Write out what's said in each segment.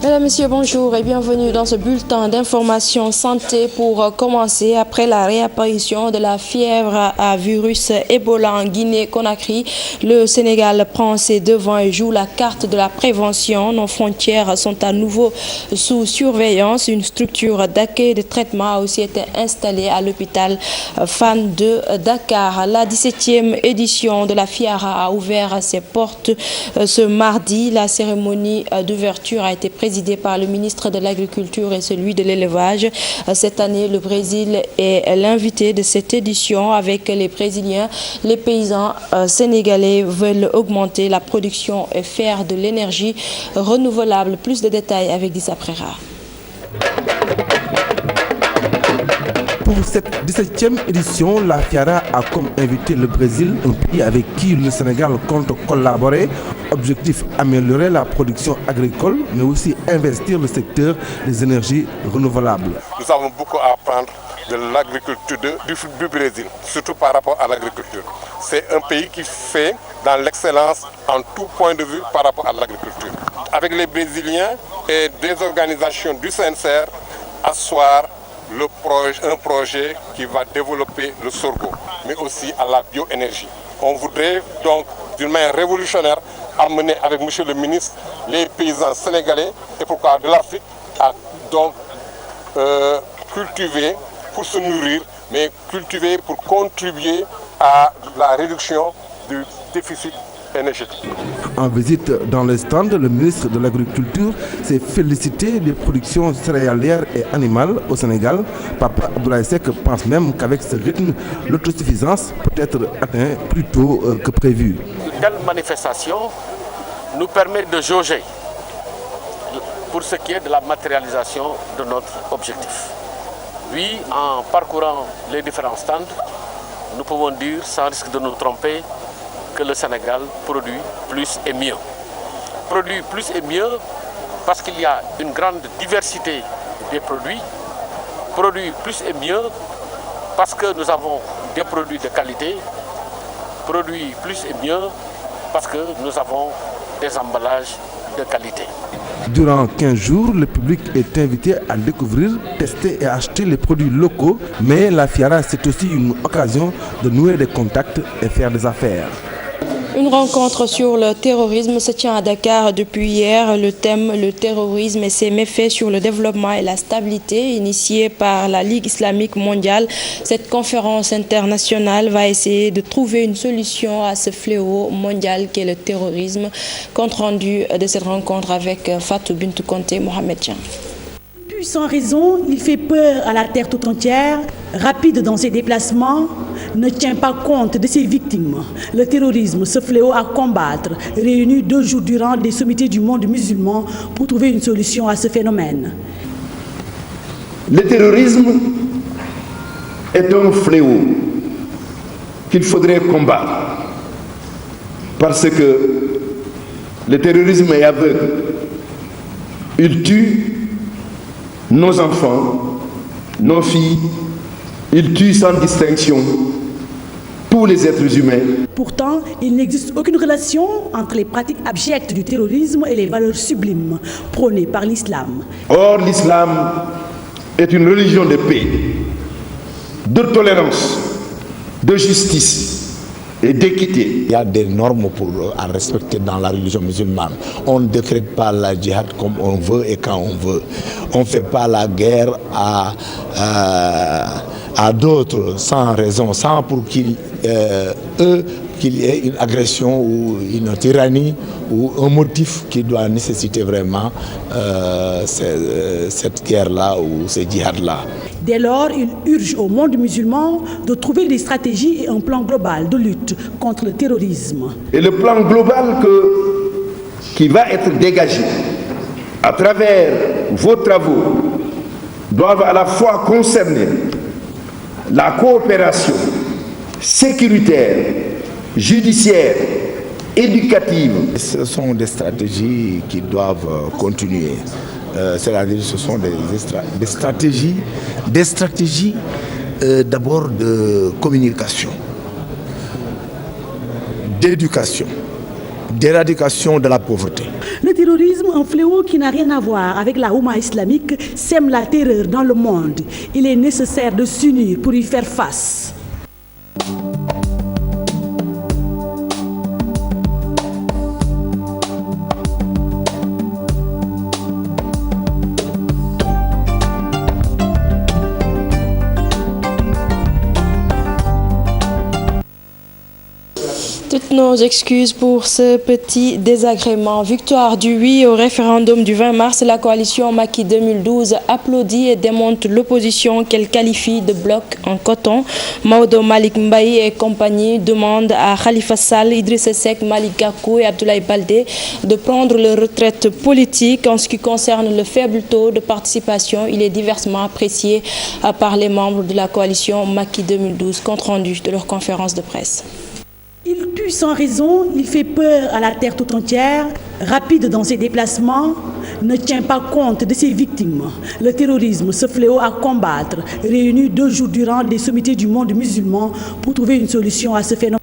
Mesdames, Messieurs, bonjour et bienvenue dans ce bulletin d'information santé pour commencer. Après la réapparition de la fièvre à virus Ebola en Guinée-Conakry, le Sénégal prend ses devants et joue la carte de la prévention. Nos frontières sont à nouveau sous surveillance. Une structure d'accueil et de traitement a aussi été installée à l'hôpital Fann de Dakar. La 17e édition de la FIARA a ouvert ses portes ce mardi. La cérémonie d'ouverture a été présidée par le ministre de l'Agriculture et celui de l'Élevage. Cette année, le Brésil est l'invité de cette édition. Avec les Brésiliens, les paysans sénégalais veulent augmenter la production et faire de l'énergie renouvelable. Plus de détails avec Dissa Prera. Pour cette 17e édition, la FIARA a comme invité le Brésil, un pays avec qui le Sénégal compte collaborer. Objectif, améliorer la production agricole, mais aussi investir le secteur des énergies renouvelables. Nous avons beaucoup à apprendre de l'agriculture du Brésil, surtout par rapport à l'agriculture. C'est un pays qui fait dans l'excellence en tout point de vue par rapport à l'agriculture. Avec les Brésiliens et des organisations du CNCR, asseoir un projet qui va développer le sorgho, mais aussi à la bioénergie. On voudrait donc, d'une manière révolutionnaire, amener avec M. le ministre les paysans sénégalais et pourquoi de l'Afrique à donc cultiver pour se nourrir, mais cultiver pour contribuer à la réduction du déficit énergétique. En visite dans le stand, le ministre de l'Agriculture s'est félicité des productions céréalières et animales au Sénégal. Papa Abdoulaye Seck pense même qu'avec ce rythme, l'autosuffisance peut être atteinte plus tôt que prévu. Telle manifestation nous permet de jauger pour ce qui est de la matérialisation de notre objectif. Oui, en parcourant les différents stands, nous pouvons dire sans risque de nous tromper que le Sénégal produit plus et mieux. Produit plus et mieux parce qu'il y a une grande diversité des produits. Produit plus et mieux parce que nous avons des produits de qualité. Produit plus et mieux parce que nous avons des emballages de qualité. Durant 15 jours, le public est invité à découvrir, tester et acheter les produits locaux. Mais la FIARA, c'est aussi une occasion de nouer des contacts et faire des affaires. Une rencontre sur le terrorisme se tient à Dakar depuis hier. Le thème, le terrorisme et ses méfaits sur le développement et la stabilité, initiée par la Ligue islamique mondiale. Cette conférence internationale va essayer de trouver une solution à ce fléau mondial qu'est le terrorisme. Compte rendu de cette rencontre avec Fatou Bintou Conté, Mohamed Djan. Sans raison, il fait peur à la terre tout entière. Rapide dans ses déplacements, ne tient pas compte de ses victimes. Le terrorisme, ce fléau à combattre, réuni 2 jours durant des sommités du monde musulman pour trouver une solution à ce phénomène. Le terrorisme est un fléau qu'il faudrait combattre parce que le terrorisme est aveugle. Il tue nos enfants, nos filles, il tue sans distinction tous les êtres humains. Pourtant, il n'existe aucune relation entre les pratiques abjectes du terrorisme et les valeurs sublimes prônées par l'islam. Or, l'islam est une religion de paix, de tolérance, de justice et d'équité. Il y a des normes à respecter dans la religion musulmane. On ne décrète pas la djihad comme on veut et quand on veut. On ne fait pas la guerre à d'autres sans raison, sans pour qu'il y ait une agression ou une tyrannie ou un motif qui doit nécessiter vraiment cette guerre-là ou ce djihad-là. Dès lors, il urge au monde musulman de trouver des stratégies et un plan global de lutte contre le terrorisme. Et le plan global qui va être dégagé à travers vos travaux doivent à la fois concerner la coopération sécuritaire, judiciaire, éducative. Ce sont des stratégies qui doivent continuer. C'est-à-dire ce sont des stratégies d'abord de communication, d'éducation, d'éradication de la pauvreté. Le terrorisme, un fléau qui n'a rien à voir avec la Oumma islamique, sème la terreur dans le monde. Il est nécessaire de s'unir pour y faire face. Toutes nos excuses pour ce petit désagrément. Victoire du oui au référendum du 20 mars, la coalition Macky 2012 applaudit et démonte l'opposition qu'elle qualifie de bloc en coton. Maodo Malick Mbaye et compagnie demandent à Khalifa Sall, Idrissa Seck, Malick Gakou et Abdoulaye Baldé de prendre leur retraite politique. En ce qui concerne le faible taux de participation, il est diversement apprécié par les membres de la coalition Macky 2012. Compte rendu de leur conférence de presse. Il tue sans raison, il fait peur à la terre tout entière, rapide dans ses déplacements, ne tient pas compte de ses victimes. Le terrorisme, ce fléau à combattre, réuni 2 jours durant des sommités du monde musulman pour trouver une solution à ce phénomène.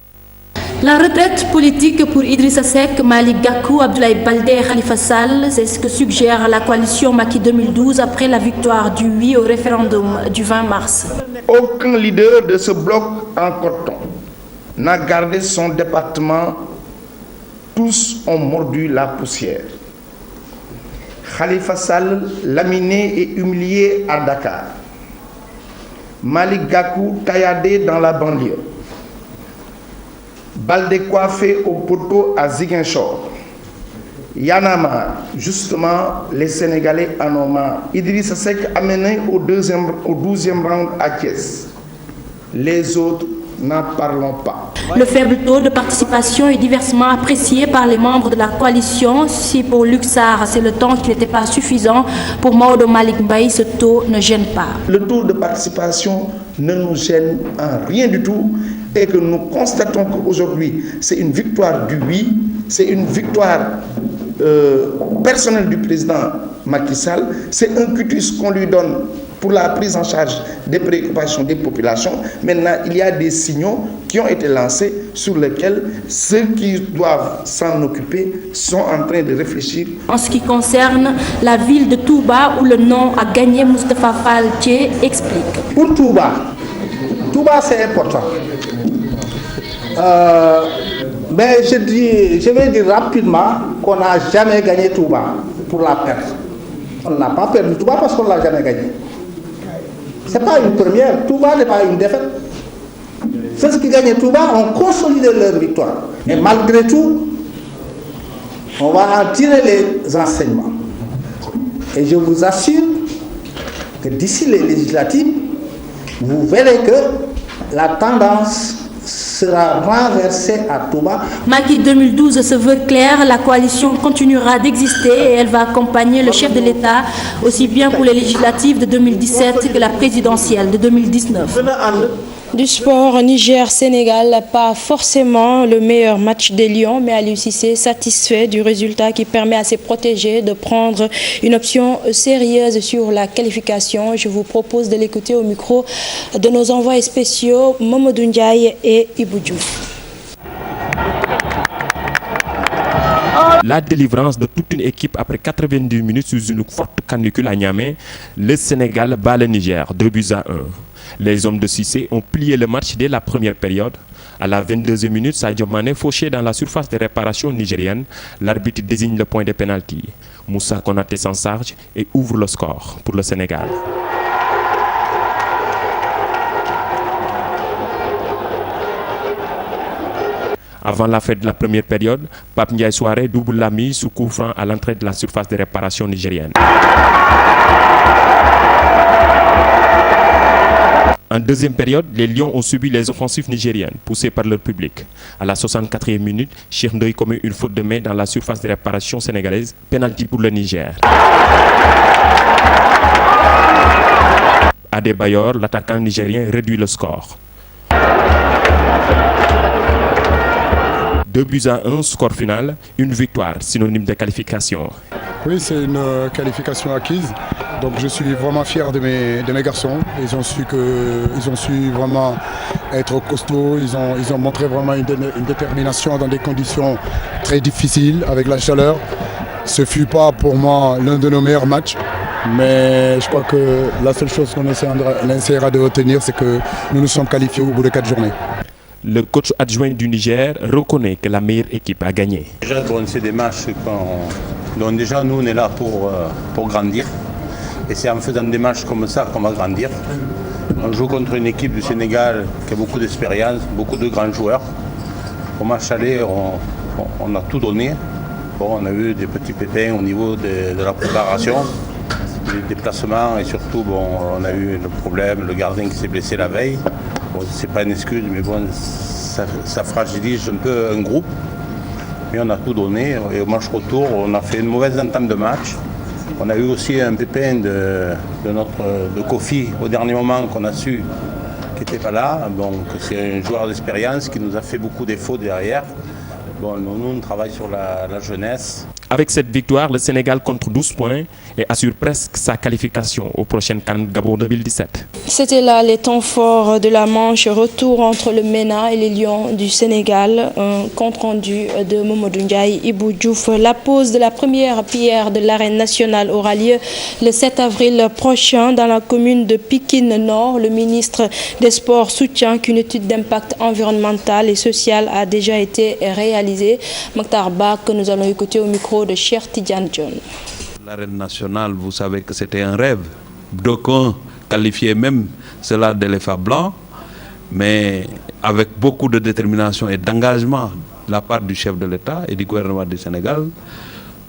La retraite politique pour Idrissa Seck, Malick Gakou, Abdoulaye Baldé et Khalifa Sall, c'est ce que suggère la coalition Macky 2012 après la victoire du oui au référendum du 20 mars. Aucun leader de ce bloc en coton n'a gardé son département, tous ont mordu la poussière. Khalifa Sall, laminé et humilié à Dakar. Malick Gakou, tailladé dans la banlieue. Baldé coiffé au poteau à Ziguinchor. Y'en a marre, justement, les Sénégalais en ont marre. Idrissa Seck amené au 12e round à Thiès. Les autres, n'en parlons pas. Le faible taux de participation est diversement apprécié par les membres de la coalition. Si pour Luc Sarr, c'est le temps qui n'était pas suffisant, pour Maodo Malick Mbaye, ce taux ne gêne pas. Le taux de participation ne nous gêne en rien du tout et que nous constatons qu'aujourd'hui, c'est une victoire du oui, c'est une victoire personnelle du président Macky Sall, c'est un cutus qu'on lui donne pour la prise en charge des préoccupations des populations. Maintenant, il y a des signaux qui ont été lancés sur lesquels ceux qui doivent s'en occuper sont en train de réfléchir. En ce qui concerne la ville de Touba, où le nom a gagné, Moustapha Fall Thié explique. Pour Touba c'est important. Mais je vais dire rapidement qu'on n'a jamais gagné Touba pour la perte. On n'a pas perdu Touba parce qu'on ne l'a jamais gagné. Ce n'est pas une première. Touba n'est pas une défaite. Ceux qui gagnent Touba ont consolidé leur victoire. Mais malgré tout, on va en tirer les enseignements. Et je vous assure que d'ici les législatives, vous verrez que la tendance sera renversée à Touba. Macky 2012 se veut clair, la coalition continuera d'exister et elle va accompagner le chef de l'État aussi bien pour les législatives de 2017 que la présidentielle de 2019. Du sport, Niger-Sénégal, pas forcément le meilleur match des Lions, mais Aliou Cissé satisfait du résultat qui permet à ses protégés de prendre une option sérieuse sur la qualification. Je vous propose de l'écouter au micro de nos envoyés spéciaux Mamadou Ndiaye et Ibou Diouf. La délivrance de toute une équipe après 90 minutes sous une forte canicule à Niamey, le Sénégal bat le Niger 2-1. Les hommes de Cissé ont plié le match dès la première période. À la 22e minute, Sadio Mané fauché dans la surface de réparation nigérienne. L'arbitre désigne le point de pénalty. Moussa Konaté s'en charge et ouvre le score pour le Sénégal. Avant la fin de la première période, Pape Ndiaye Souaré double la mise sous coup franc à l'entrée de la surface de réparation nigérienne. En deuxième période, les Lions ont subi les offensives nigériennes, poussées par leur public. À la 64e minute, Cheikh Ndoye commet une faute de main dans la surface de réparation sénégalaise, pénalty pour le Niger. Adebayor, l'attaquant nigérien, réduit le score. 2-1, score final, une victoire, synonyme de qualification. Oui, c'est une qualification acquise. Donc je suis vraiment fier de mes garçons. Ils ont su vraiment être costauds. Ils ont montré vraiment une détermination dans des conditions très difficiles avec la chaleur. Ce fut pas pour moi l'un de nos meilleurs matchs. Mais je crois que la seule chose qu'on essaiera de retenir, c'est que nous nous sommes qualifiés au bout de 4 journées. Le coach adjoint du Niger reconnaît que la meilleure équipe a gagné. Déjà, c'est des matchs dont déjà nous on est là pour grandir. Et c'est en faisant des matchs comme ça qu'on va grandir. On joue contre une équipe du Sénégal qui a beaucoup d'expérience, beaucoup de grands joueurs. Au match aller, on a tout donné. Bon, on a eu des petits pépins au niveau de la préparation, des déplacements et surtout on a eu le problème, le gardien qui s'est blessé la veille. Bon, c'est pas une excuse, mais bon, ça fragilise un peu un groupe. Mais on a tout donné et au match retour, on a fait une mauvaise entame de match. On a eu aussi un pépin de Kofi au dernier moment qu'on a su qui n'était pas là. Donc c'est un joueur d'expérience qui nous a fait beaucoup défauts derrière. Bon, nous, on travaille sur la jeunesse. Avec cette victoire, le Sénégal compte 12 points et assure presque sa qualification aux prochaines CAN Gabon 2017. C'était là les temps forts de la manche retour entre le MENA et les Lions du Sénégal. Un compte rendu de Mamadou Ndiaye Ibou Diouf. La pose de la première pierre de l'arène nationale aura lieu le 7 avril prochain dans la commune de Pikine Nord. Le ministre des Sports soutient qu'une étude d'impact environnemental et social a déjà été réalisée. Mokhtar Ba, que nous allons écouter au micro de Cheikh Tidiane John. L'arène nationale, vous savez que c'était un rêve. D'aucuns qualifiaient même cela d'éléphant blanc, mais avec beaucoup de détermination et d'engagement de la part du chef de l'État et du gouvernement du Sénégal,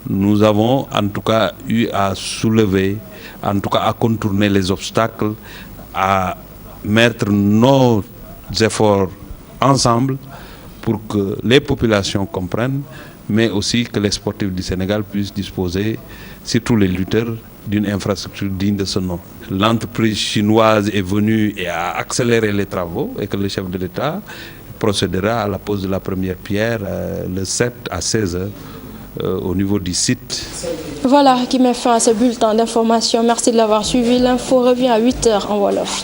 nous avons en tout cas eu à soulever, en tout cas à contourner les obstacles, à mettre nos efforts ensemble pour que les populations comprennent, mais aussi que les sportifs du Sénégal puissent disposer, surtout les lutteurs, d'une infrastructure digne de ce nom. L'entreprise chinoise est venue et a accéléré les travaux et que le chef de l'État procédera à la pose de la première pierre le 7 à 16 h au niveau du site. Voilà qui met fin à ce bulletin d'information. Merci de l'avoir suivi. L'info revient à 8 h en Wolof.